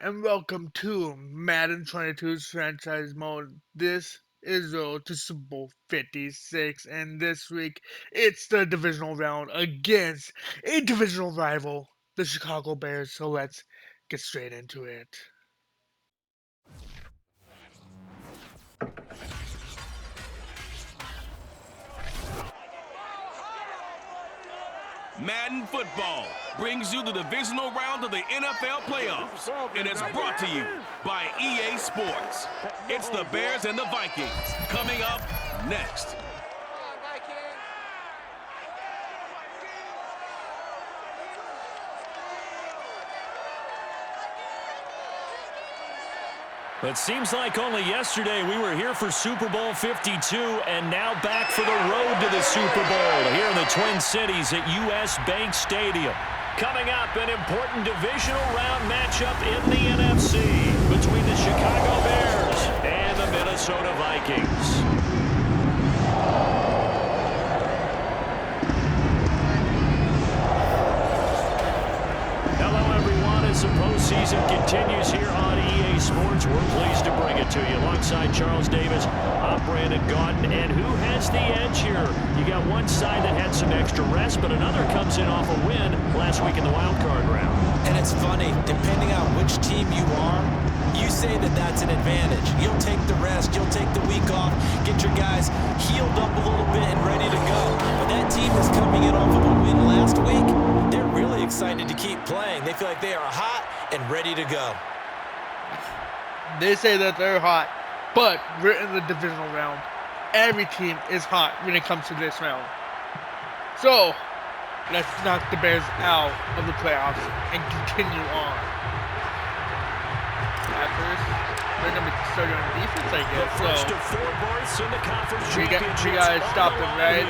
and welcome to Madden 22's franchise mode. This is Road to Super Bowl 56, and this week it's the divisional round against a divisional rival, the Chicago Bears. So let's get straight into it. Madden Football brings you the divisional round of the NFL playoffs, and it's brought to you by EA Sports. It's the Bears and the Vikings coming up next. It seems like only yesterday we were here for Super Bowl 52 and now back for the road to the Super Bowl here in the Twin Cities at US Bank Stadium. Coming up, an important divisional round matchup in the NFC between the Chicago Bears and the Minnesota Vikings. As the postseason continues here on EA Sports, we're pleased to bring it to you. Alongside Charles Davis, I'm Brandon Gaudin. And who has the edge here? You got one side that had some extra rest, but another comes in off a win last week in the wild card round. And it's funny, depending on which team you are, you say that that's an advantage. You'll take the rest, you'll take the week off, get your guys healed up a little bit and ready to go. But that team is coming in off of a win last week. They're really excited to keep playing. They feel like they are hot and ready to go. They say that they're hot, but we're in the divisional round. Every team is hot when it comes to this round. So, let's knock the Bears out of the playoffs and continue on. At first, they're going to be starting on defense, I guess. The first of four berths in the conference championship. We got to stop them right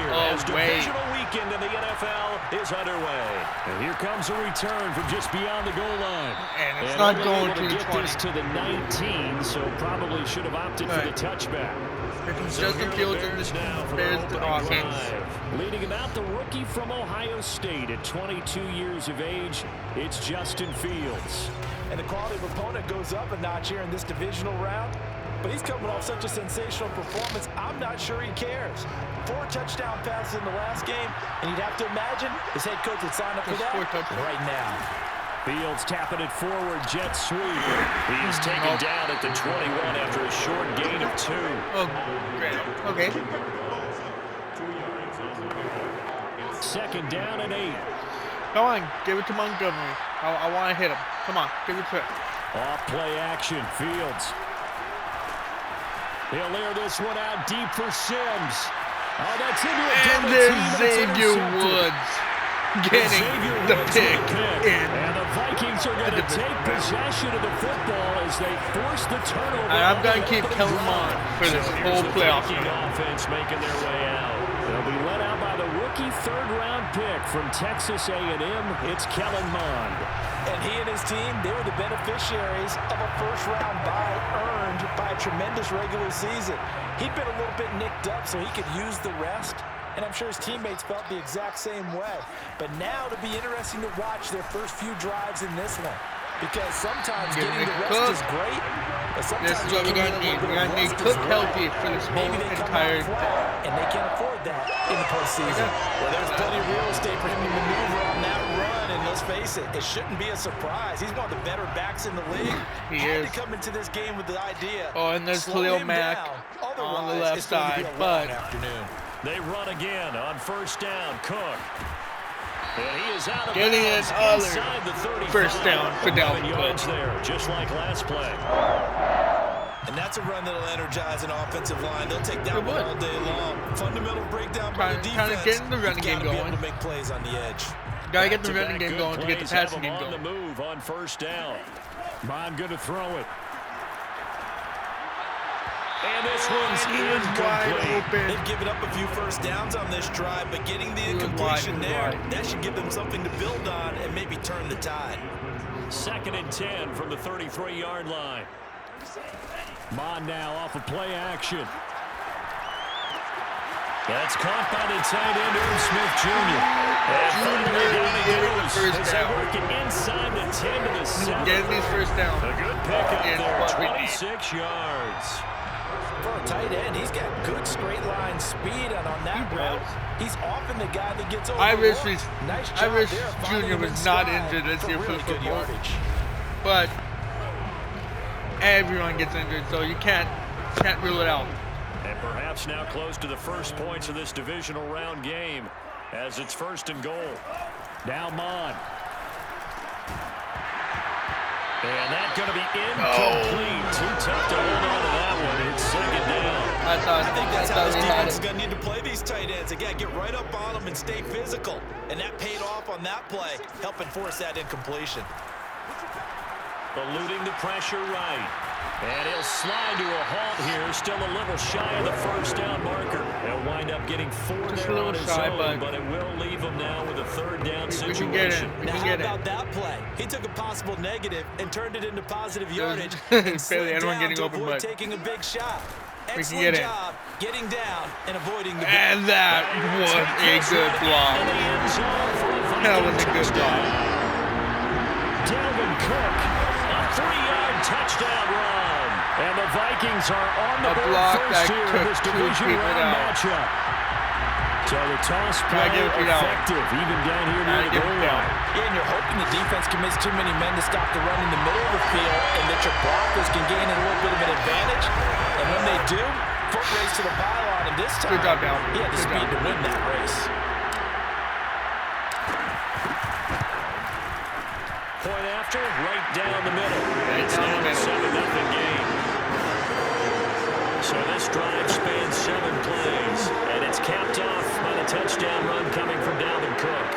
away. Divisional weekend in the NFL is underway. And here comes a return from just beyond the goal line. And it's not going to get 20. this to the 19, so probably should have opted for the touchback. Justin Fields in this Bears offense. Leading him out, the rookie from Ohio State at 22 years of age, it's Justin Fields. And the quality of opponent goes up a notch here in this divisional round. But he's coming off such a sensational performance, I'm not sure he cares. 4 touchdown passes in the last game, and you'd have to imagine his head coach would sign up for that right now. Fields tapping it forward, jet sweep. He is taken down at the 21 after a short gain of 2. Oh, okay. Second down and 8. Come on, give it to Montgomery. I want to hit him. Come on, give it to him. Off play action, Fields. He'll air this one out deep for Sims. Oh, that's into a and there's Xavier Woods getting the pick in. And the Vikings are going to take possession of the football as they force the turnover. And I'm going to keep Kellen Mond for this whole playoff game. Offense making their way out. They'll be led out by the rookie third-round pick from Texas A&M. It's Kellen Mond. And he and his team, they were the beneficiaries of a first-round bye earned by a tremendous regular season. He'd been a little bit nicked up, so he could use the rest. And I'm sure his teammates felt the exact same way. But now it'll be interesting to watch their first few drives in this one. Because sometimes getting the rest is great, but sometimes this is what we're going to need. We're going to need Cook healthy for this whole entire thing. And they can't afford that in the postseason. Well, there's plenty of real estate for him to maneuver on that run, and let's face it, it shouldn't be a surprise. He's one of the better backs in the league. He had is. to come into this game with the idea. Oh, and there's Khalil Mack on the left side, but they run again on first down. Cook. And he is out of getting bounds another the 35. first down for Dalvin Cook. Cook. There, just like last play. And that's a run that'll energize an offensive line. They'll take that one all day long. Fundamental breakdown by the defense. Kind of getting the running game going. Be able to make plays on the edge. Gotta get the running game going to get the passing game going. On the move on first down. Bond going to throw it. And this one's incomplete. They've given up a few first downs on this drive, but getting the incompletion there, that should give them something to build on and maybe turn the tide. 2nd and 10 from the 33-yard line. Mond now off of play action. That's caught by the tight end, Irv Smith Jr. And Jr. getting the first as they down. work it inside the 10 to the 7. Getting these first down. A good 26 yards. For a tight end, he's got good straight line speed, and on that route, he's often the guy that gets over. I wish nice Junior was not injured this year for the football. But everyone gets injured, so you can't rule it out. And perhaps now close to the first points of this divisional round game as it's 1st and goal. Now Mon. And that's going to be incomplete. Too tough to hold on to that one. It's 2nd down. I think that's how this defense is going to need to play these tight ends. Again, get right up on them and stay physical. And that paid off on that play, helping force that incompletion. Eluding the pressure right. And he'll slide to a halt here. Still a little shy of the 1st down marker. He'll wind up getting 4 there on his own, but it will leave him now with a 3rd down situation. Now, how about that play? He took a possible negative and turned it into positive yardage and slid down to avoid taking a big shot. Excellent job getting down and avoiding the big. And that was a good block. That was a good block. Dalvin Cook, a 3-yard touchdown run. And the Vikings are on the board first here in this division round matchup. So the toss play effective, even down here near the goal line. Yeah, and you're hoping the defense commits too many men to stop the run in the middle of the field and that your blockers can gain a little bit of an advantage. And when they do, foot race to the pylon, and this time, he had the speed to win that race. Point after, right down the middle. It's now a 7-0 game. So this drive spans 7 plays, and it's capped off by the touchdown run coming from Dalvin Cook.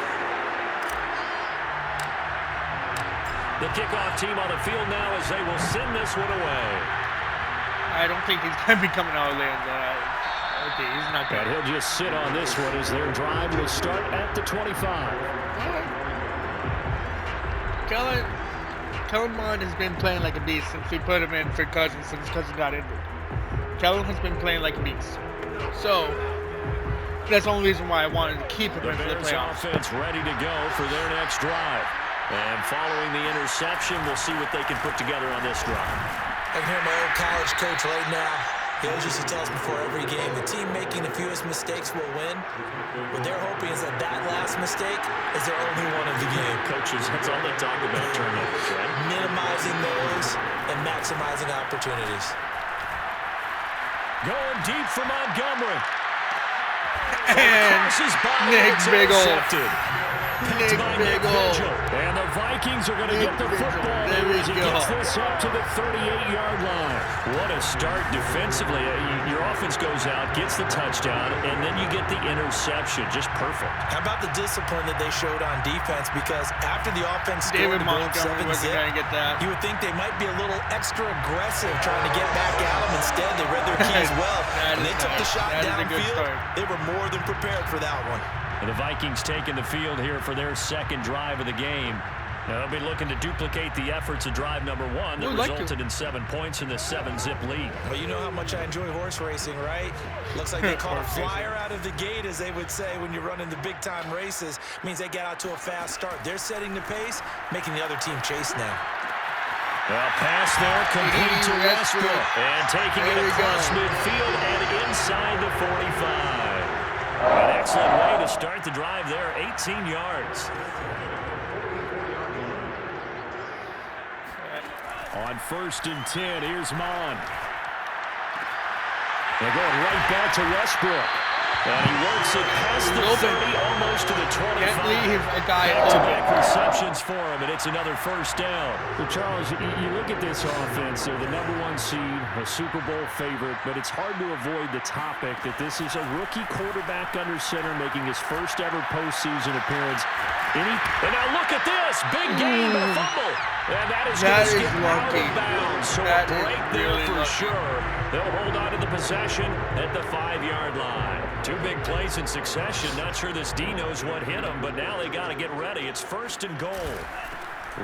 The kickoff team on the field now as they will send this one away. I don't think he's going to be coming out of the end zone. Okay, he's not good. And he'll just sit on this one as their drive will start at the 25. Kellen Mond has been playing like a beast since we put him in for Cousins since Cousins got injured. Kellen has been playing like a beast. So, that's the only reason why I wanted to keep him in for the playoffs. Offense ready to go for their next drive. And following the interception, we'll see what they can put together on this drive. I can hear my old college coach right now. He always used to tell us before every game, the team making the fewest mistakes will win. What they're hoping is that that last mistake is their only one of the game. Coaches, that's all they talk about, turnovers, right? Minimizing those and maximizing opportunities. Going deep for Montgomery. And Nick Biggle. Nick Biggle. And the Vikings are going to get the football as he gets this up to the 38-yard line. What a start defensively. Your offense goes out, gets the touchdown, and then you get the interception. Just perfect. How about the discipline that they showed on defense? Because after the offense scored to go up 7-0, you would think they might be a little extra aggressive trying to get back at them. Instead, they read their keys well, and they took the shot downfield. They were more than prepared for that one. And the Vikings taking the field here for their 2nd drive of the game. Now, they'll be looking to duplicate the efforts of drive number 1 that resulted in 7 points in the 7-zip lead. Well, you know how much I enjoy horse racing, right? Looks like they caught a flyer out of the gate, as they would say when you're running the big-time races. Means they get out to a fast start. They're setting the pace, making the other team chase now. Well, pass there, complete to Westbrook. And taking it across midfield and inside the 45. An excellent way to start the drive there, 18 yards. On 1st and 10, here's Mon. They're going right back to Westbrook. And he works it past the 30, almost to the 25. Can't leave a guy Back-to-back receptions for him, and it's another 1st down. So, Charles, you look at this offense. They're the #1 seed, a Super Bowl favorite, but it's hard to avoid the topic that this is a rookie quarterback under center making his first ever postseason appearance. And now look at this. Big game, a fumble. And that is going to skip out of bounds. So a break there for sure. They'll hold on to the possession at the 5-yard line. 2 big plays in succession. Not sure this D knows what hit him, but now they got to get ready. It's 1st and goal.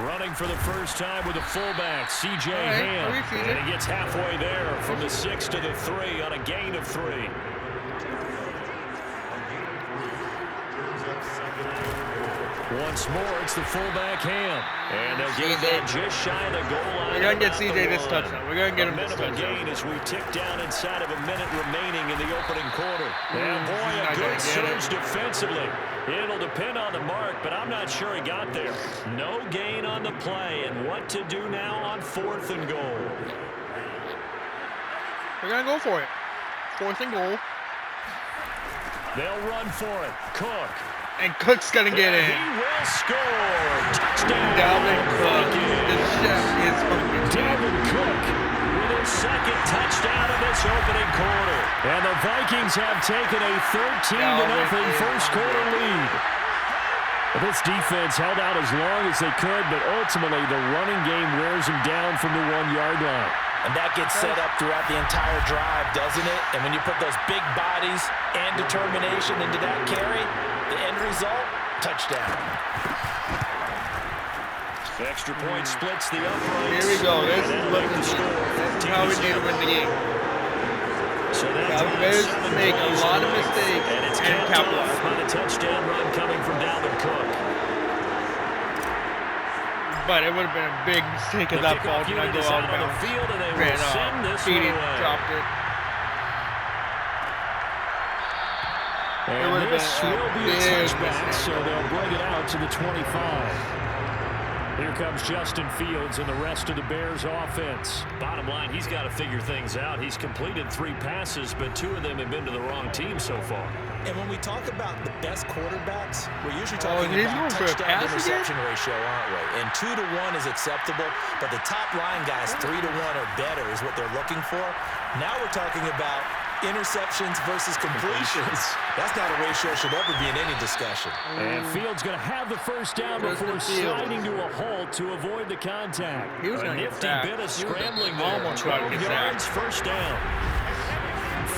Running for the first time with a fullback, C.J. Ham. And he gets halfway there from the 6 to the 3 on a gain of 3. Once more, it's the fullback Ham. And they'll get that just shy of the goal line. We're going to get CJ this touchdown. We're going to get him this touchdown. Gain as we tick down inside of a minute remaining in the opening quarter. And boy, a good surge defensively. It'll depend on the mark, but I'm not sure he got there. No gain on the play, and what to do now on 4th and goal. We're going to go for it. 4th and goal. They'll run for it. Cook. And Cook's going to get in. He will score. Touchdown. Dalvin Cook. The chef is fucking Dalvin Cook with his second touchdown of this opening quarter. And the Vikings have taken a 13-0 first quarter lead. This defense held out as long as they could, but ultimately the running game wears them down from the 1-yard line. And that gets set up throughout the entire drive, doesn't it? And when you put those big bodies and determination into that carry, the end result, touchdown. Extra point splits the uprights. Here we go. This is how we need to win the game. So the Bears make a lot of mistakes and capitalize on a touchdown run coming from Dalvin Cook. But it would have been a big mistake if that ball did not go out of bounds. Ran off. Feeding dropped it. And it would have been will be a touchback, so they'll bring it out to the 25. Here comes Justin Fields and the rest of the Bears offense. Bottom line, he's got to figure things out. He's completed 3 passes, but 2 of them have been to the wrong team so far. And when we talk about the best quarterbacks, we're usually talking about touchdown-to-interception ratio, aren't we? And 2 to 1 is acceptable, but the top line guys, 3 to 1 or better is what they're looking for. Now we're talking about interceptions versus completions. That's not a ratio should ever be in any discussion. And Fields going to have the first down before sliding to a halt to avoid the contact. He was a nifty bit of scrambling there. 12 yards, first down.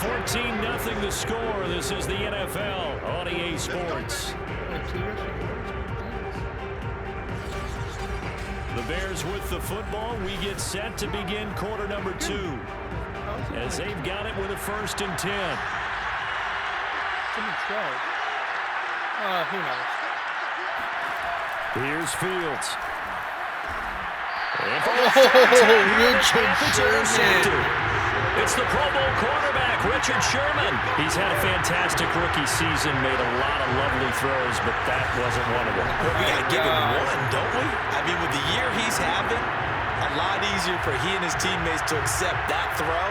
14-0 the score. This is the NFL on EA Sports. The Bears with the football. We get set to begin quarter number 2. As they've got it with a 1st and 10. Who knows? Here's Fields. Richard Sherman. It's the Pro Bowl quarterback, Richard Sherman. He's had a fantastic rookie season, made a lot of lovely throws, but that wasn't one of them. Well, we got to give him one, don't we? I mean, with the year he's having, a lot easier for he and his teammates to accept that throw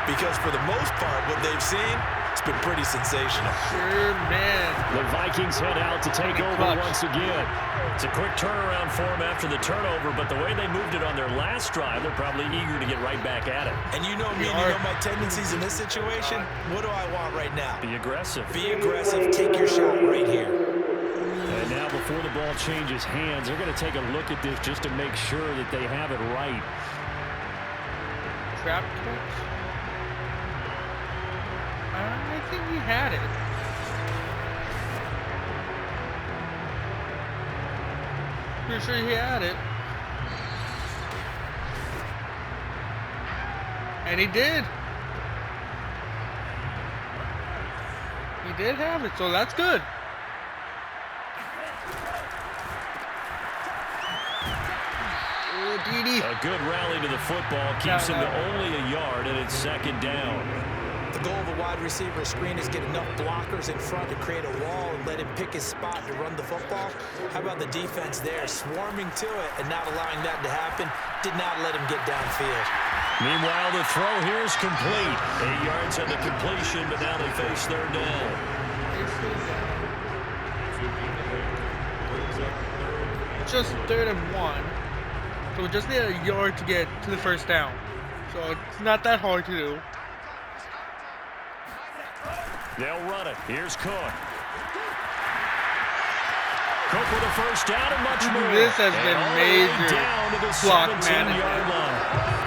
because for the most part, what they've seen, it's been pretty sensational. Sure, man. The Vikings head out to take over once again. It's a quick turnaround for them after the turnover, but the way they moved it on their last drive, they're probably eager to get right back at it. And you know me, and you know my tendencies in this situation. What do I want right now? Be aggressive. Be aggressive. Take your shot right here. And now before the ball changes hands, they're going to take a look at this just to make sure that they have it right. Trap catch? I think he had it. Pretty sure he had it. And he did. He did have it, so that's good. A good rally to the football keeps him to only a yard, and it's 2nd down. The goal of a wide receiver screen is get enough blockers in front to create a wall and let him pick his spot to run the football. How about the defense there, swarming to it and not allowing that to happen? Did not let him get downfield. Meanwhile, the throw here is complete. 8 yards on the completion, but now they face 3rd down. Just 3rd and 1. So we just need a yard to get to the 1st down. So it's not that hard to do. They'll run it. Here's Cook. Cook with a 1st down and much more. This has been major down to the clock 17-yard line.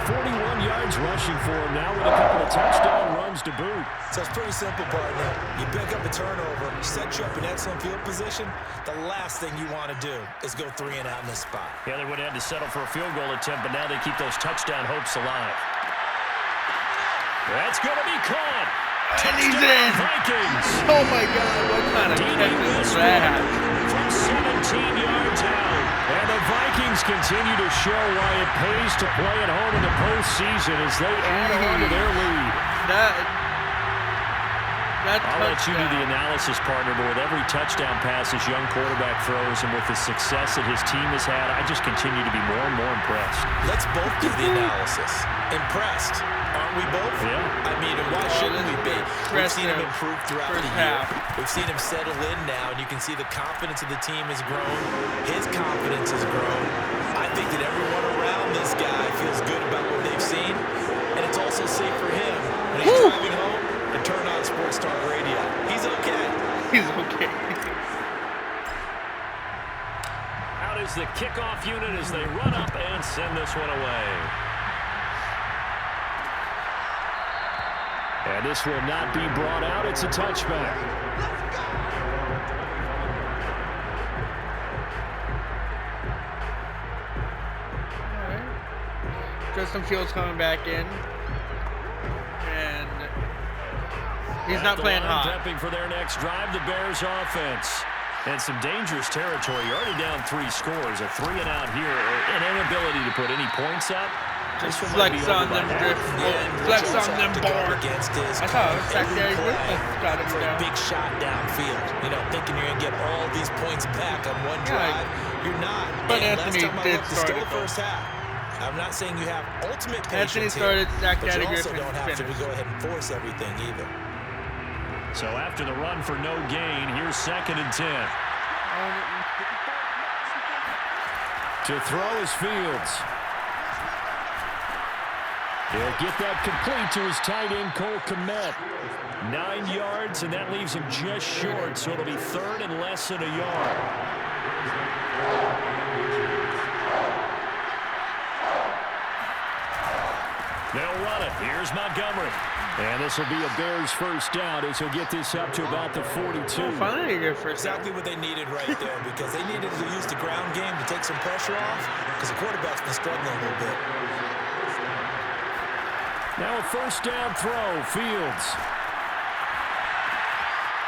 41 yards rushing for him now with a couple of touchdown runs to boot. So it's pretty simple, partner. You pick up a turnover, set you up in excellent field position. The last thing you want to do is go 3 and out in this spot. Yeah, they would have had to settle for a field goal attempt, but now they keep those touchdown hopes alive. That's going to be caught. And he's in. Vikings. Oh my God, what kind of catch is that? From 17 yards out. And the Vikings continue to show why it pays to play at home in the postseason as they add on to their lead. I'll let you do the analysis, partner, but with every touchdown pass his young quarterback throws and with the success that his team has had, I just continue to be more and more impressed. Let's both do the analysis. Impressed, aren't we both? Yeah. I mean, and why shouldn't we be? We've seen him improve throughout the year. We've seen him settle in now, and you can see the confidence of the team has grown. His confidence has grown. I think that everyone around this guy feels good about what they've seen, and it's also safe for him when he's driving home and turn on Sports Talk Radio. He's okay. He's okay. Out is the kickoff unit as they run up and send this one away. And this will not be brought out. It's a touchback. All right. Justin Fields coming back in. And he's not playing hot. Prepping for their next drive, the Bears offense. And some dangerous territory. You're already down 3 scores. A 3 and out here. An inability to put any points up. Just flex on them, flex on them bar. I saw it. Saturday got him down. Big shot downfield. You know, thinking you're going to get all these points back on one drive. You're not. But and Anthony did start still it. First half. I'm not saying you have ultimate Anthony patience started, Zach but you also Griffin don't have finished. to go ahead and force everything either. So after the run for no gain, here's 2nd and 10. To throw is Fields. He'll get that complete to his tight end, Cole Kmet. 9 yards, and that leaves him just short, so it'll be 3rd and less than a yard. They'll run it. Here's Montgomery. And this will be a Bears first down as he'll get this up to about the 42. Finally, good first down. Exactly what they needed right there because they needed to use the ground game to take some pressure off because the quarterback's been struggling a little bit. Now a first down throw, Fields.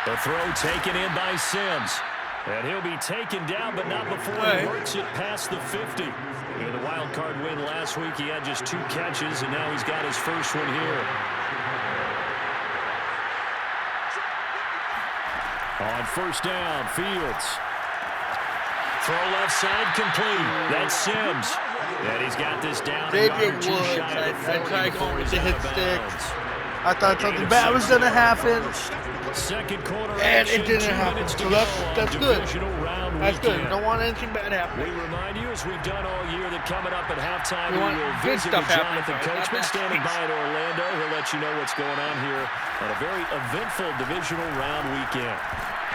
The throw taken in by Sims. And he'll be taken down, but not before he works it past the 50. In the wild card win last week, he had just 2 catches, and now he's got his first one here. On first down, Fields. Throw left side complete. That's Sims. And he's got this down. Xavier Woods. I tried going with the hit sticks. I thought something bad was going to happen. Second quarter and it didn't happen. So that's good. That's good. Weekend. Don't want anything bad happening. We remind you, as we've done all year, that coming up at halftime, we want will good visit stuff with happening. Jonathan Coachman standing by in Orlando. He'll let you know what's going on here on a very eventful divisional round weekend.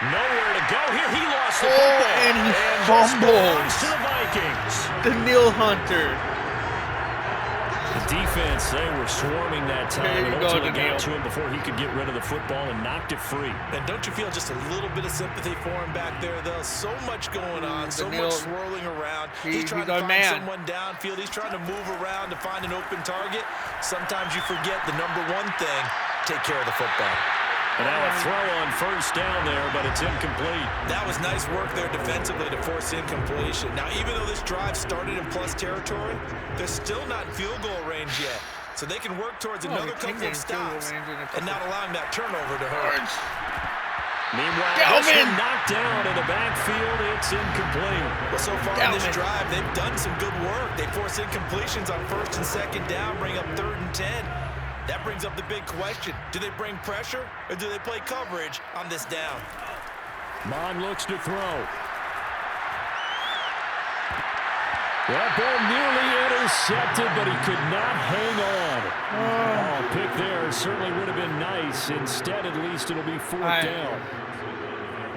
Nowhere to go here. He lost the football. And he fumbles. To the Vikings. The Neil Hunter. The defense, they were swarming that time. There you and go, ultimately Neil. got to him before he could get rid of the football and knocked it free. And don't you feel just a little bit of sympathy for him back there, though? So much going on, so much swirling around. He's trying to find someone downfield. He's trying to move around to find an open target. Sometimes you forget the number one thing, take care of the football. And now a throw on first down there, but it's incomplete. That was nice work there defensively to force incompletion. Now, even though this drive started in plus territory, they're still not in field goal range yet. So they can work towards another couple of stops and not allowing that turnover to hurt. Meanwhile, this one knocked down in the backfield. It's incomplete. Well, so far in this drive, they've done some good work. They force incompletions on first and second down, bring up 3rd and 10. That brings up the big question. Do they bring pressure or do they play coverage on this down? Mon looks to throw. That ball nearly intercepted, but he could not hang on. Oh, pick there certainly would have been nice. Instead, at least it'll be 4th down.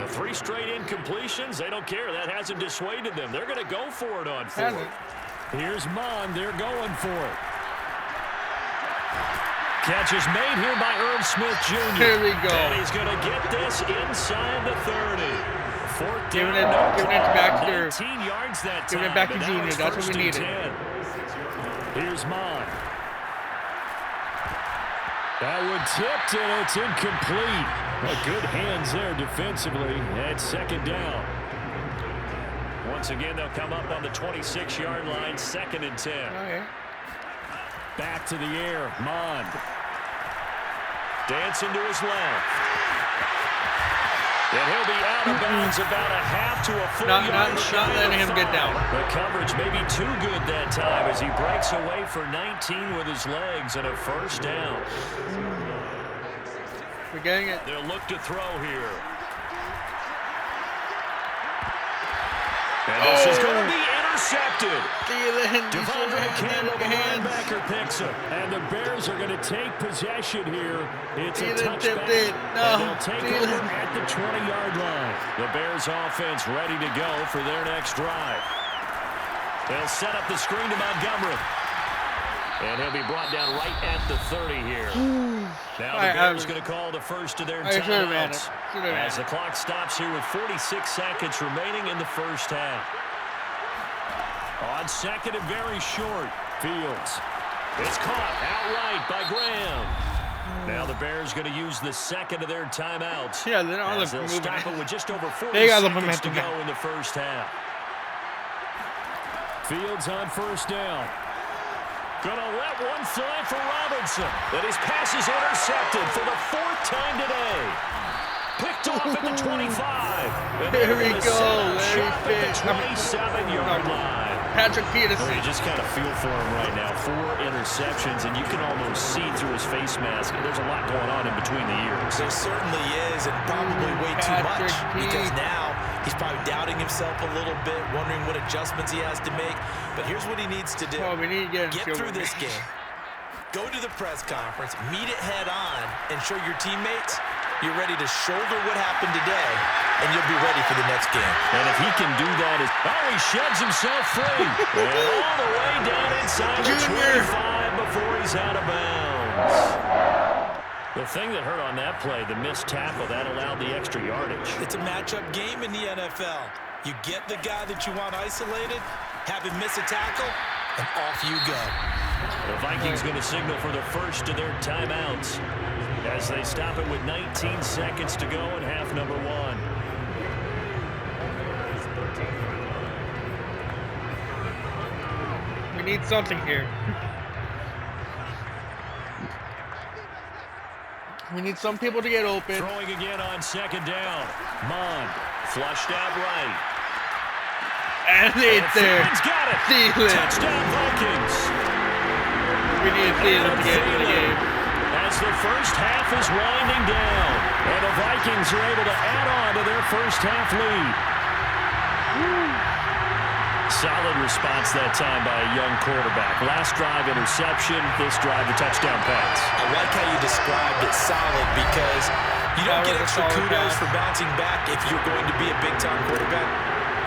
The 3 straight incompletions, they don't care. That hasn't dissuaded them. They're going to go for it on 4th. Here's Mon. They're going for it. Catch is made here by Irv Smith Jr. Here we go. And he's going to get this inside the 30. 4th Giving down. it back to 19 yards that time. Giving it back to Junior. That's what we needed. 10. Here's Mon. That one tipped, and it's incomplete. Well, good hands there defensively. And second down. Once again, they'll come up on the 26-yard line, 2nd and 10. Okay. Back to the air, Mond. Dancing to his left. And he'll be out of bounds about a half to a full yard. Not letting him get down. The coverage may be too good that time as he breaks away for 19 with his legs and a first down. We're getting it. They'll look to throw here. And this is going to be intercepted. Devondre Campbell, the linebacker, picks him. And the Bears are going to take possession here. It's a touchback. And they'll take over at the 20-yard line. The Bears offense ready to go for their next drive. They'll set up the screen to Montgomery. And he'll be brought down right at the 30 here. Now the Bears going to call the first of their timeouts. As the clock stops here with 46 seconds remaining in the first half. On second and very short, Fields. It's caught outright by Graham. Now the Bears going to use the second of their timeouts. Yeah, they're not they'll stop it with just over 40 seconds to go in the first half. Fields on first down. Gonna let one fly for Robinson. But his pass is intercepted for the 4th time today. Picked off at the 25. There we go. Larry Fitz. 27-yard line. Patrick Peterson. Well, you just kind of feel for him right now. 4 interceptions, and you can almost see through his face mask. There's a lot going on in between the ears. There certainly is, and probably way too much. Because now he's probably doubting himself a little bit, wondering what adjustments he has to make. But here's what he needs to do. Oh, we need to get through this game. Go to the press conference, meet it head on, and show your teammates you're ready to shoulder what happened today, and you'll be ready for the next game. And if he can do that, he sheds himself free. And all the way down inside the 25 before he's out of bounds. The thing that hurt on that play, the missed tackle, that allowed the extra yardage. It's a matchup game in the NFL. You get the guy that you want isolated, have him miss a tackle, and off you go. The Vikings going to signal for the first of their timeouts as they stop it with 19 seconds to go in half number 1. We need something here. We need some people to get open. Throwing again on second down. Mond flushed out right. And it's there. Got it. Thielen. Touchdown Vikings. We need Thielen to get in the game. As the first half is winding down, and the Vikings are able to add on to their first half lead. Solid response that time by a young quarterback. Last drive interception, this drive the touchdown pass. I like how you described it solid because you don't get extra kudos for bouncing back if you're going to be a big-time quarterback.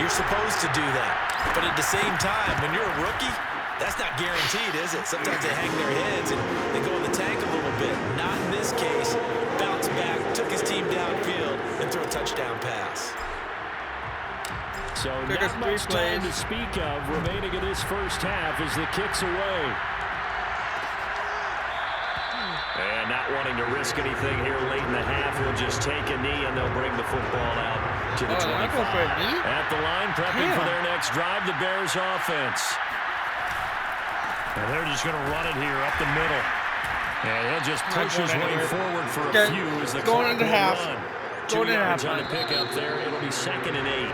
You're supposed to do that. But at the same time, when you're a rookie, that's not guaranteed, is it? Sometimes they hang their heads and they go in the tank a little bit. Not in this case. Bounce back, took his team downfield, and threw a touchdown pass. So not much time to speak of remaining in this first half as the kick's away. And not wanting to risk anything here late in the half, he'll just take a knee and they'll bring the football out to the 25. At the line, prepping for their next drive, the Bears offense. And they're just going to run it here up the middle. And he'll just push his way forward for a few as the clock will run. 2 yards on the pickup there. It'll be 2nd and 8.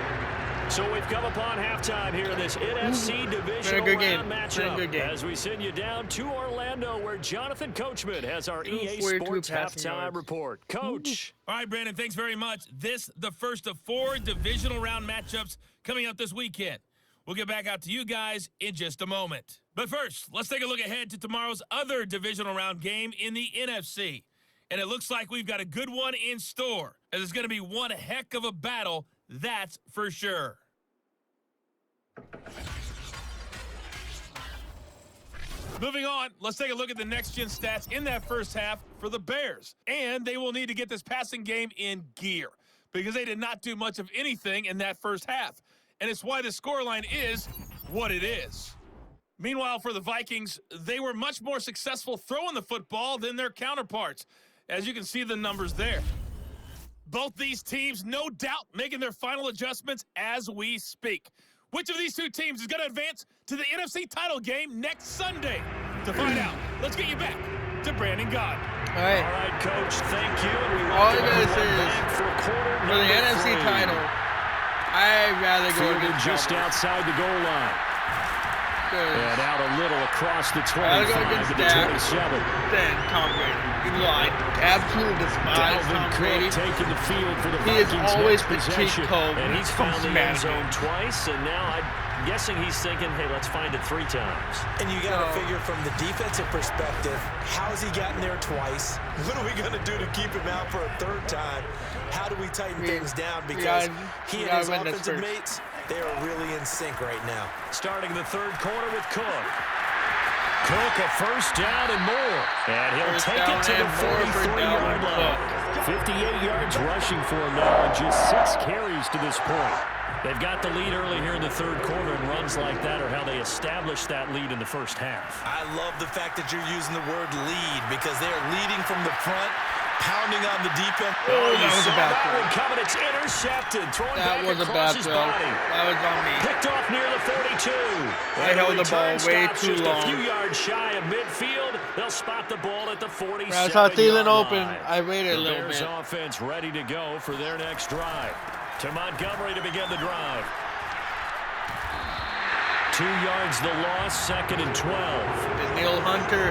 So we've come upon halftime here in this NFC Divisional round matchup as we send you down to Orlando where Jonathan Coachman has our EA Sports halftime report. Coach. All right, Brandon, thanks very much. This the first of 4 divisional round matchups coming up this weekend. We'll get back out to you guys in just a moment. But first, let's take a look ahead to tomorrow's other divisional round game in the NFC. And it looks like we've got a good one in store, as it's going to be one heck of a battle, that's for sure. Moving on, let's take a look at the next-gen stats in that first half for the Bears. And they will need to get this passing game in gear because they did not do much of anything in that first half. And it's why the scoreline is what it is. Meanwhile, for the Vikings, they were much more successful throwing the football than their counterparts. As you can see the numbers there. Both these teams, no doubt, making their final adjustments as we speak. Which of these two teams is going to advance to the NFC title game next Sunday? To find out, let's get you back to Brandon God. All right, Coach, thank you. All I'm going to say is, for the NFC title, I'd rather go against just outside the goal line. And out a little across the 25 to the 27. Then Tom Brady. He lied. Absolutely despise Tom Brady. Taking the field for the Vikings. He is always the cheat code. And he's found the end zone twice, and now I'm guessing he's thinking, hey, let's find it 3 times. And you got to figure from the defensive perspective, how's he gotten there twice? What are we going to do to keep him out for a 3rd time? How do we tighten things down? Because he and his offensive mates, they are really in sync right now. Starting the 3rd quarter with Cook. Cook a first down and more. And he'll take it to the 43-yard line. 58 yards rushing for him now and just 6 carries to this point. They've got the lead early here in the 3rd quarter, and runs like that are how they established that lead in the first half. I love the fact that you're using the word lead because they are leading from the front, pounding on the defense. Oh, that was a bad throw. Coming, it's intercepted. Throwing back across his body. That was on me. Picked off near the 42. I held the ball way too long. Just a few yards shy of midfield. They'll spot the ball at the 47-yard line. I saw Thielen open. I waited a little bit. The Bears offense ready to go for their next drive. To Montgomery to begin the drive. 2 yards the loss, 2nd and 12. Neil Hunter.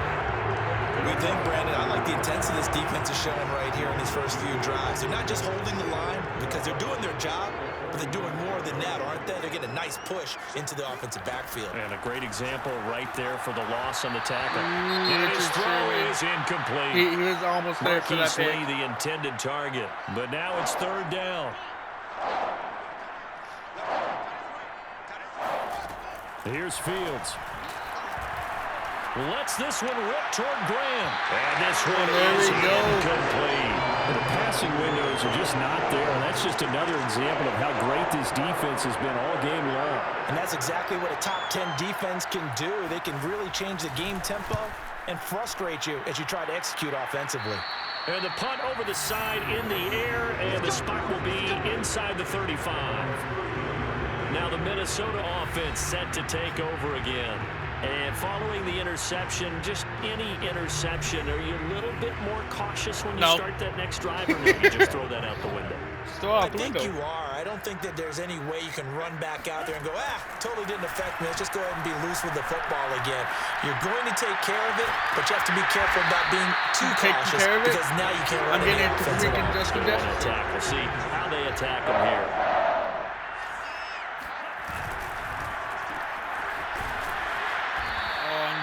We think, Brandon, I like the intensity this defense is showing right here in these first few drives. They're not just holding the line because they're doing their job, but they're doing more than that, aren't they? They're getting a nice push into the offensive backfield. And a great example right there for the loss on the tackle. His throw is incomplete. He was almost there for that pick. The intended target, but now it's 3rd down. Here's Fields. Lets this one rip toward Graham. And this one is incomplete. The passing windows are just not there, and that's just another example of how great this defense has been all game long. And that's exactly what a top 10 defense can do. They can really change the game tempo and frustrate you as you try to execute offensively. And the punt over the side in the air, and the spot will be inside the 35. Now the Minnesota offense set to take over again. And following the interception, just any interception, are you a little bit more cautious when you start that next drive, or maybe you just throw that out the window? I think you are. I don't think that there's any way you can run back out there and go, totally didn't affect me. Let's just go ahead and be loose with the football again. You're going to take care of it, but you have to be careful about being too cautious because now you can't run any offensive attack. We'll see how they attack them here.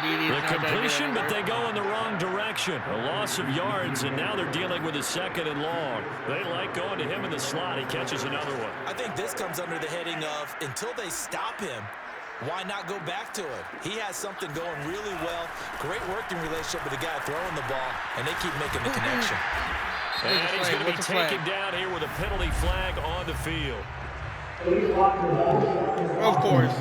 The completion, but they go in the wrong direction. A loss of yards, and now they're dealing with a 2nd and long. They like going to him in the slot. He catches another one. I think this comes under the heading of, until they stop him, why not go back to it? He has something going really well. Great working relationship with the guy throwing the ball, and they keep making the connection. And he's going to be taken down here with a penalty flag on the field. Of course.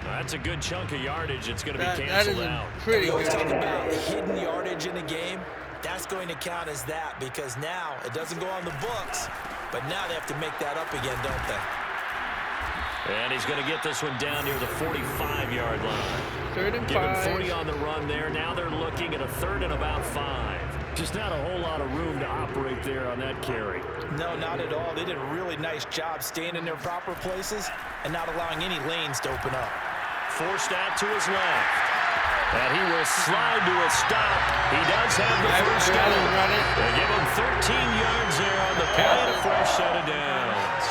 That's a good chunk of yardage. It's going to be canceled out. Pretty good. Talk about hidden yardage in a game. That's going to count as that because now it doesn't go on the books, but now they have to make that up again, don't they? And he's going to get this one down near the 45-yard line. 3rd and 5. Given 40 on the run there. Now they're looking at a 3rd and about 5. Just not a whole lot of room to operate there on that carry. No, not at all. They did a really nice job staying in their proper places and not allowing any lanes to open up. Forced out to his left. And he will slide to a stop. He does have the first down. They give him 13 yards there on the play and a fresh set of downs.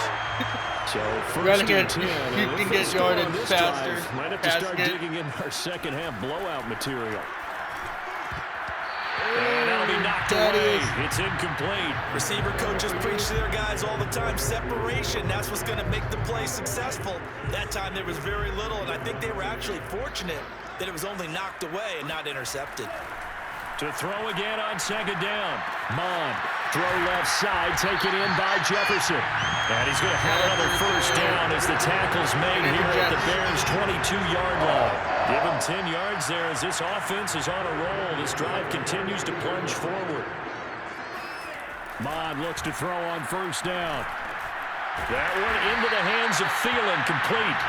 So first and 10. You can get yardage faster. Might have to start digging in our second half blowout material. And that'll be knocked away. It's incomplete. Receiver coaches preach to their guys all the time. Separation, that's what's going to make the play successful. That time there was very little, and I think they were actually fortunate that it was only knocked away and not intercepted. To throw again on 2nd down. Mond Throw left side, taken in by Jefferson. And he's going to have another first down as the tackle's made here at the Bears' 22-yard line. Give him 10 yards there as this offense is on a roll. This drive continues to plunge forward. Mond looks to throw on first down. That one into the hands of Thielen, complete.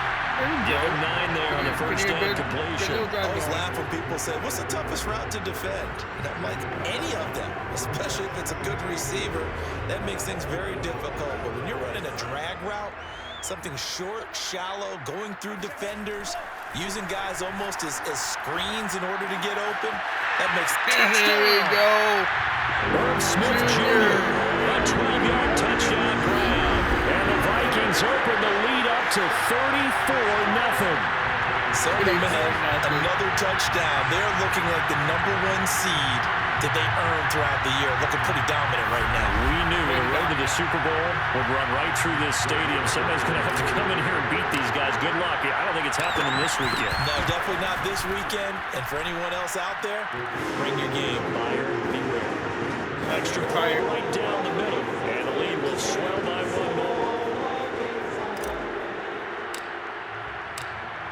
Give him 9 there on the first down completion. I always laugh when people say, what's the toughest route to defend? And I'm like, any of them, especially if it's a good receiver. That makes things very difficult. But when you're running a drag route, something short, shallow, going through defenders, using guys almost as screens in order to get open, that makes touchdown. There we go. Irv Smith Jr., a 12-yard touchdown grab. And the Vikings open the lead up to 34-0. Selman another touchdown. They're looking like the #1 seed that they earned throughout the year. Looking pretty dominant right now. We knew the road to the Super Bowl would run right through this stadium. Somebody's going to have to come in here and beat these guys. Good luck. I don't think it's happening this weekend. No, definitely not this weekend. And for anyone else out there, bring your game. Buyer beware. Extra fire right down the middle. And the lead will swell by 1 more.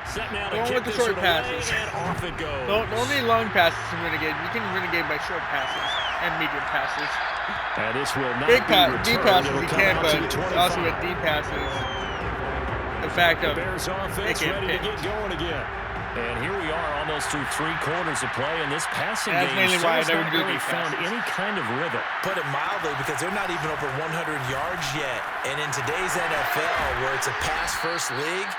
Set now to Going with the short passes. And off it goes. Don't need long passes to renegade. You can renegade by short passes and medium passes. And this will not Big be deep returned. passes It'll you come can, out but to the also 25. with deep passes, the fact of Bears offense they ready to get going again. And here we are almost through 3 quarters of play, and this passing That's game mainly why I still never has not do really deep found passes. any kind of rhythm. Put it mildly, because they're not even over 100 yards yet. And in today's NFL, where it's a pass-first league,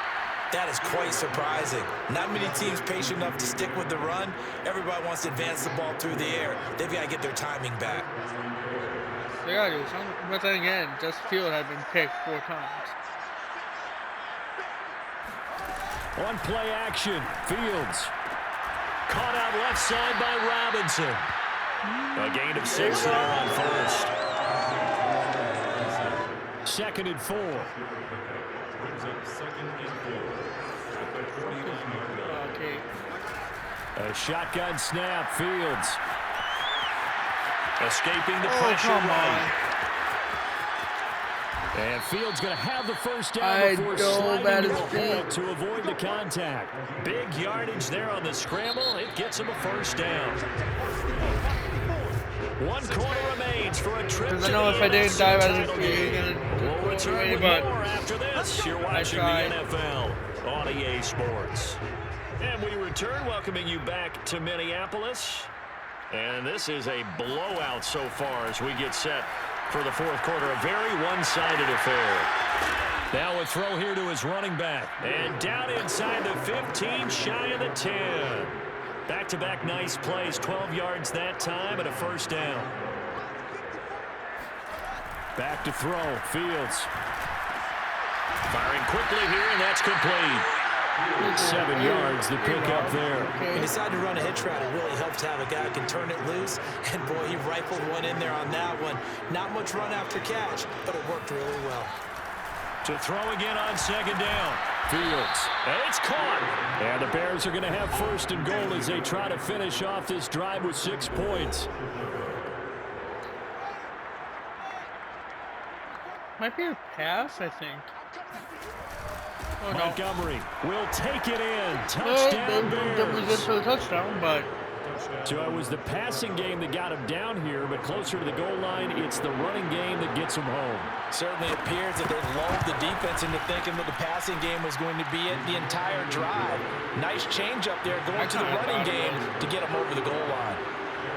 that is quite surprising. Not many teams patient enough to stick with the run. Everybody wants to advance the ball through the air. They've got to get their timing back. they gotta do something. But then again, just Field had been picked 4 times. On play action, Fields. Caught out left side by Robinson. A gain of 6 there on first. 2nd and 4. Okay. A shotgun snap, Fields. Escaping the Oh, pressure come right. And Fields going to have the first down I before know sliding that to is a big. halt to avoid the contact. Big yardage there on the scramble. It gets him a first down. 1 quarter remains for a trip to Because I know the if I didn't NFC dive out of title this game. game, We'll return with but more after this. You're watching the tried. NFL on EA Sports. And we return, welcoming you back to Minneapolis. And this is a blowout so far as we get set for the 4th quarter. A very one-sided affair. Now a throw here to his running back. And down inside the 15, shy of the 10. Back-to-back nice plays, 12 yards that time and a first down. Back to throw, Fields. Firing quickly here, and that's complete. 7 yards, the pickup there. He decided to run a hitch route. It really helps to have a guy who can turn it loose. And, boy, he rifled one in there on that one. Not much run after catch, but it worked really well. To throw again on 2nd down. Fields. And it's caught. And the Bears are going to have 1st and goal as they try to finish off this drive with 6 points. Might be a pass, I think. Oh, no. Montgomery will take it in. Well, Touchdown, that was it Bears. for the touchdown, but So it was the passing game that got him down here, but closer to the goal line, it's the running game that gets him home. Certainly appears that they lulled the defense into thinking that the passing game was going to be it the entire drive. Nice change up there going to the running game to get him over the goal line.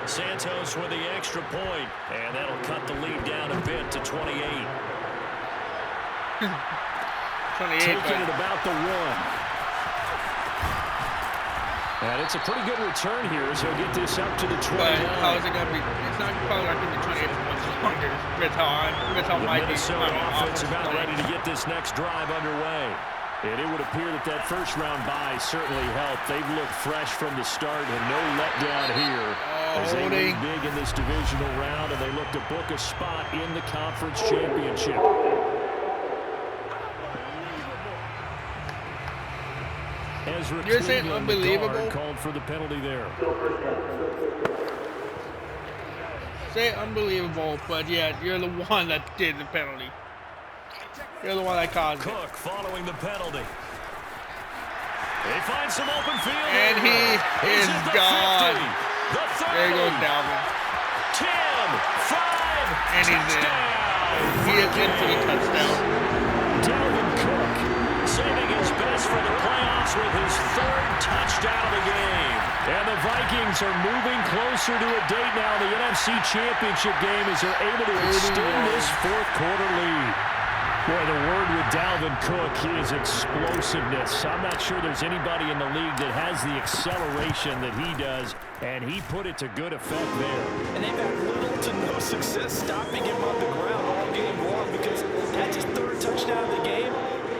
Santos with the extra point, and that'll cut the lead down a bit to 28. 28. Taking it about the 1. And it's a pretty good return here, so he'll get this up to the 29. But how is it going to be? It's not probably not going to be 28 for much longer. With how The my Minnesota offense offense about playing. ready to get this next drive underway. And it would appear that that first-round bye certainly helped. They've looked fresh from the start and no letdown here as they lead big in this divisional round, and they look to book a spot in the conference championship. You're saying unbelievable? Called for the penalty there. say unbelievable, but yeah, you're the one that did the penalty. You're the one that caused it. Cook following the penalty. They find some open field. And he is gone. The 30, there goes Dalvin. 10, 5, and he's touchdown. He is in for the touchdown. Dalvin Cook saving his best for the playoffs with his 3rd touchdown of the game. And the Vikings are moving closer to a date now in the NFC Championship game as they're able to extend this 4th quarter lead. Boy, the word with Dalvin Cook is explosiveness. I'm not sure there's anybody in the league that has the acceleration that he does, and he put it to good effect there. And they've had little to no success stopping him on the ground all game long because that's his 3rd touchdown of the game,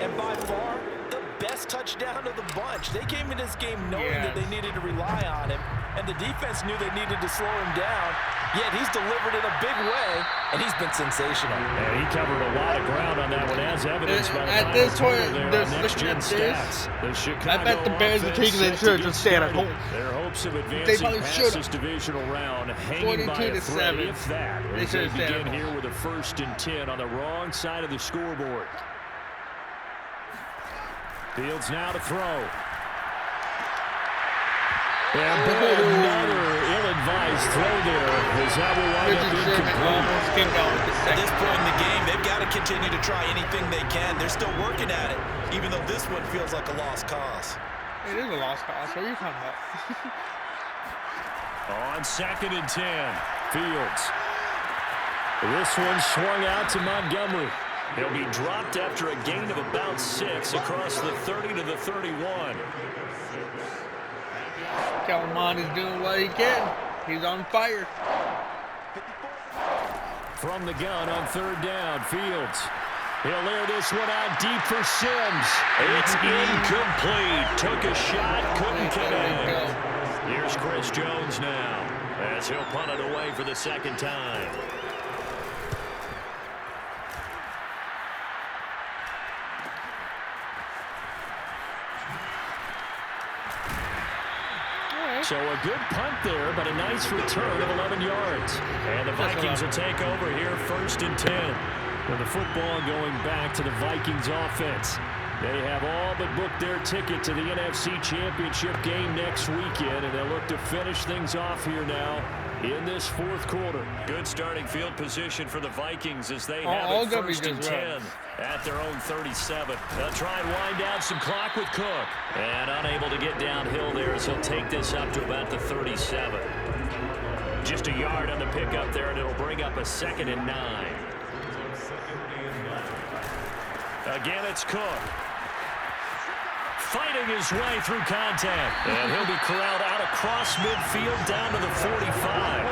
and by far the best touchdown of the bunch. They came in this game knowing that they needed to rely on him, and the defense knew they needed to slow him down. Yet he's delivered in a big way, and he's been sensational. And he covered a lot of ground on that one, as evidenced by the at final this point, there on next-gen stats. The Chicago I bet the Bears are taking their church and staying at home. Their hopes of advancing past this divisional round hanging by a thread, 42-7. if that, as they begin here with a 1st and 10 on the wrong side of the scoreboard. Fields now to throw. And another ill-advised throw there. Is that will wind up incomplete. At this point in the game, they've got to continue to try anything they can. They're still working at it, even though this one feels like a lost cause. It is a lost cause. What are you talking about? On 2nd and 10, Fields. This one swung out to Montgomery. He'll be dropped after a gain of about 6 across the 30 to the 31. Calamon is doing what he can. He's on fire. From the gun on 3rd down, Fields. He'll air this one out deep for Sims. It's incomplete. Took a shot, couldn't connect. Here's Chris Jones now, as he'll punt it away for the 2nd time. So a good punt there, but a nice return of 11 yards. And the Vikings will take over here 1st and 10. With the football going back to the Vikings offense. They have all but booked their ticket to the NFC Championship game next weekend, and they'll look to finish things off here now in this 4th quarter. Good starting field position for the Vikings as they have it 1st and 10 at their own 37. They'll try and wind down some clock with Cook. And unable to get downhill there as he'll take this up to about the 37. Just a yard on the pickup there, and it'll bring up a 2nd and 9. Again, it's Cook. Fighting his way through contact. And he'll be corralled out across midfield down to the 45.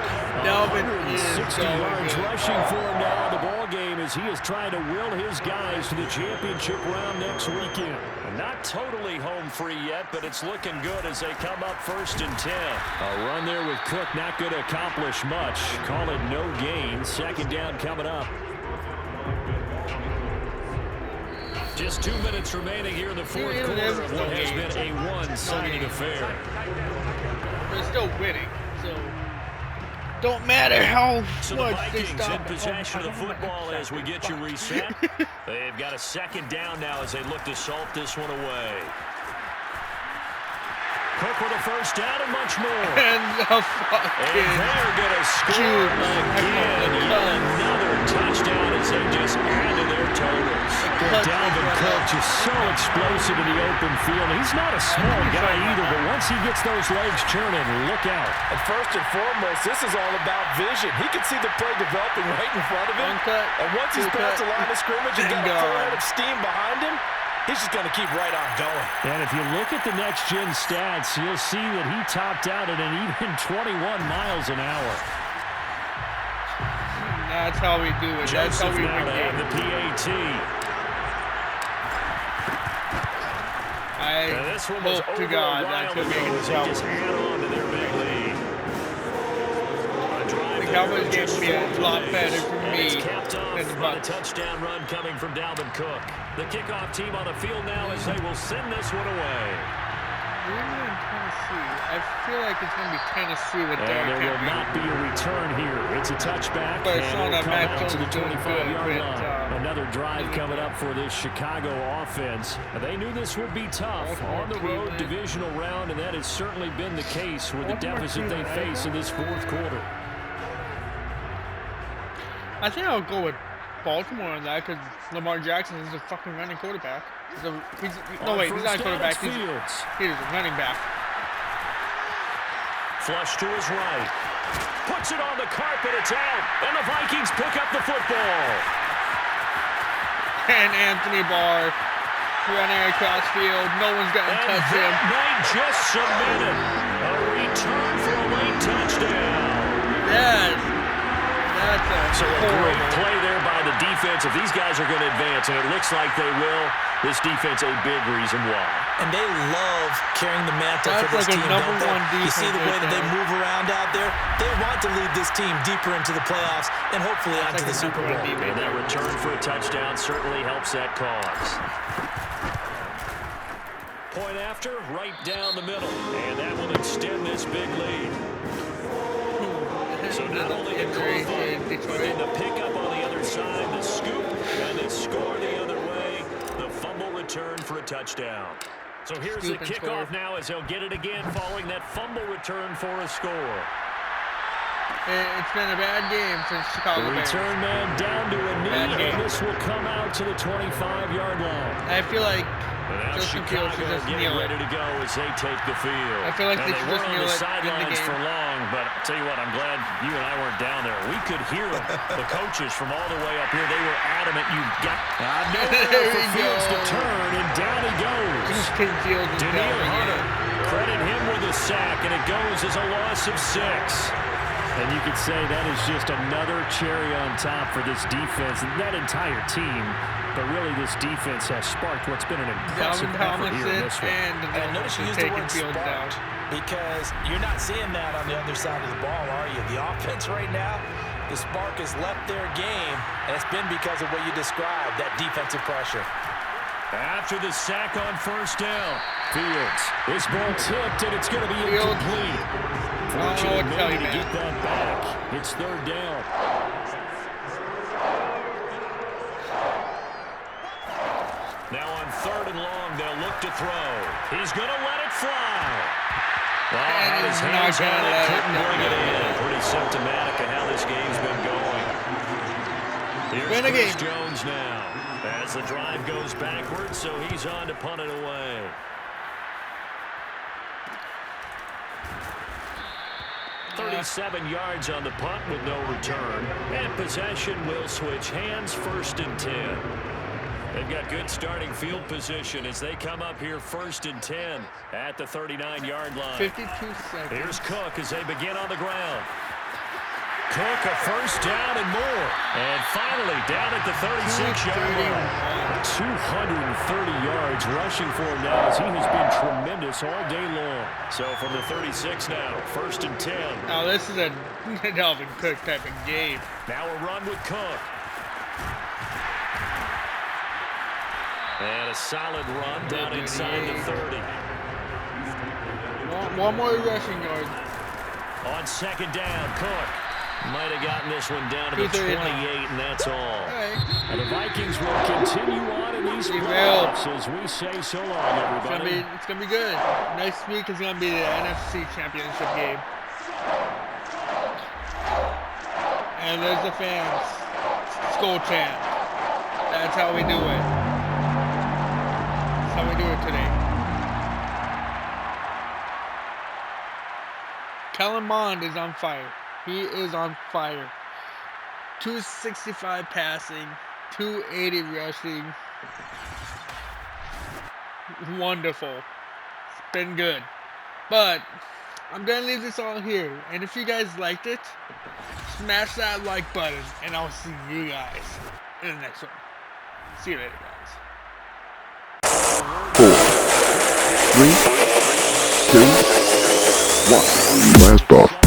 160 yards rushing for him now in the ball game as he is trying to will his guys to the championship round next weekend. Not totally home free yet, but it's looking good as they come up 1st and 10. A run there with Cook not going to accomplish much. Call it no gain. 2nd down coming up. Just 2 minutes remaining here in the 4th quarter of what has been a one-sided affair. They're still winning, so don't matter how so much the they Vikings stop. in possession of the football as we get you reset. They've got a 2nd down now as they look to salt this one away. Cook with a 1st down and much more. And they're going to score again. Another touchdown as they just add to their totals. Dalvin Cook just so explosive in the open field. He's not a small guy either, but once he gets those legs churning, look out. And first and foremost, this is all about vision. He can see the play developing right in front of him. And once he's past the line of scrimmage and got a full head of steam behind him, he's just going to keep right on going. And if you look at the next-gen stats, you'll see that he topped out at an even 21 miles an hour. That's how we do it. That's how we win games. The PAT. I hope to God that's what we're going to just add on to their big lead. The Cowboys game will be a lot better for me than the by the Bucs. touchdown run coming from Dalvin Cook. The kickoff team on the field now as they will send this one away. We're in Tennessee. I I feel like it's going to be Tennessee with And Derrick there will Henry. not be a return here. It's a touchback, But and it's it'll not that come Mac out to the Jones is doing 25-yard good line. with, Another drive coming up for this Chicago offense. They knew this would be tough on the road divisional round, and that has certainly been the case with the deficit they face in this fourth quarter. I think I'll go with Baltimore on that because Lamar Jackson is a fucking running quarterback. He's not a quarterback. He's a running back. Flush to his right. Puts it on the carpet. It's out. And the Vikings pick up the football. And Anthony Barr running across field. No one's going to touch him. Might just submitted. A return for a late touchdown. Yes. That's a great play there by the defense. If these guys are going to advance, and it looks like they will, this defense a big reason why. And they love carrying the mantle for this team, don't they? You see the way that they move around out there? They want to lead this team deeper into the playoffs and hopefully onto the Super Bowl. And that return for a touchdown certainly helps that cause. Point after, right down the middle. And that will extend this big lead. So not only the but then the pickup on the other side, the scoop, and the score the other way. The fumble return for a touchdown. So here's the kickoff now as they'll get it again following that fumble return for a score. It's been a bad game for Chicago Bears. The return man down to a knee, and this will come out to the 25-yard line. I feel like Justin Fields should just kneel ready to go as they take the field. I feel like they should just kneel on the it in the sidelines game. for long, but I'll tell you what, I'm glad you and I weren't down there. We could hear them. The coaches from all the way up here, they were adamant. You got nowhere for Fields to turn, and down he goes. Daniil Hunter, credit him with a sack, and it goes as a loss of 6. And you could say that is just another cherry on top for this defense and that entire team. But really, this defense has sparked what's been an impressive effort here in this one. And notice you use the word sparked because you're not seeing that on the other side of the ball, are you? The offense right now, the spark has left their game, and it's been because of what you described, that defensive pressure. After the sack on first down, Fields. This ball tipped, and it's going to be incomplete. Fortunately, to get that back, it's third down. Now on third and long, they'll look to throw. He's going to let it fly. Had his hands on it, couldn't bring it in. Pretty symptomatic of how this game's been going. Here's Chris Jones now. As the drive goes backwards, so he's on to punt it away. .37 yards on the punt with no return. And possession will switch hands, first and 10. They've got good starting field position as they come up here first and 10 at the 39-yard line. 52 seconds. Here's Cook as they begin on the ground. Cook a first down and more. And finally down at the 36-yard line. 230 yards rushing for him now as he has been tremendous all day long. So from the 36 now, first and 10. Now this is a Dalvin Cook type of game. Now a run with Cook. And a solid run down inside the 30. One more rushing yard. On second down, Cook might have gotten this one down to the 28, and that's all. And the Vikings will continue on in these playoffs as we say so long, everybody. It's gonna be good. Next week is gonna be the NFC Championship game. And there's the fans. Skull chant. That's how we do it. That's how we do it today. Kellen Mond is on fire. He is on fire. 265 passing, 280 rushing. Wonderful. It's been good. But I'm going to leave this all here. And if you guys liked it, smash that like button. And I'll see you guys in the next one. See you later, guys. 4, 3, 2, 1. Blast off.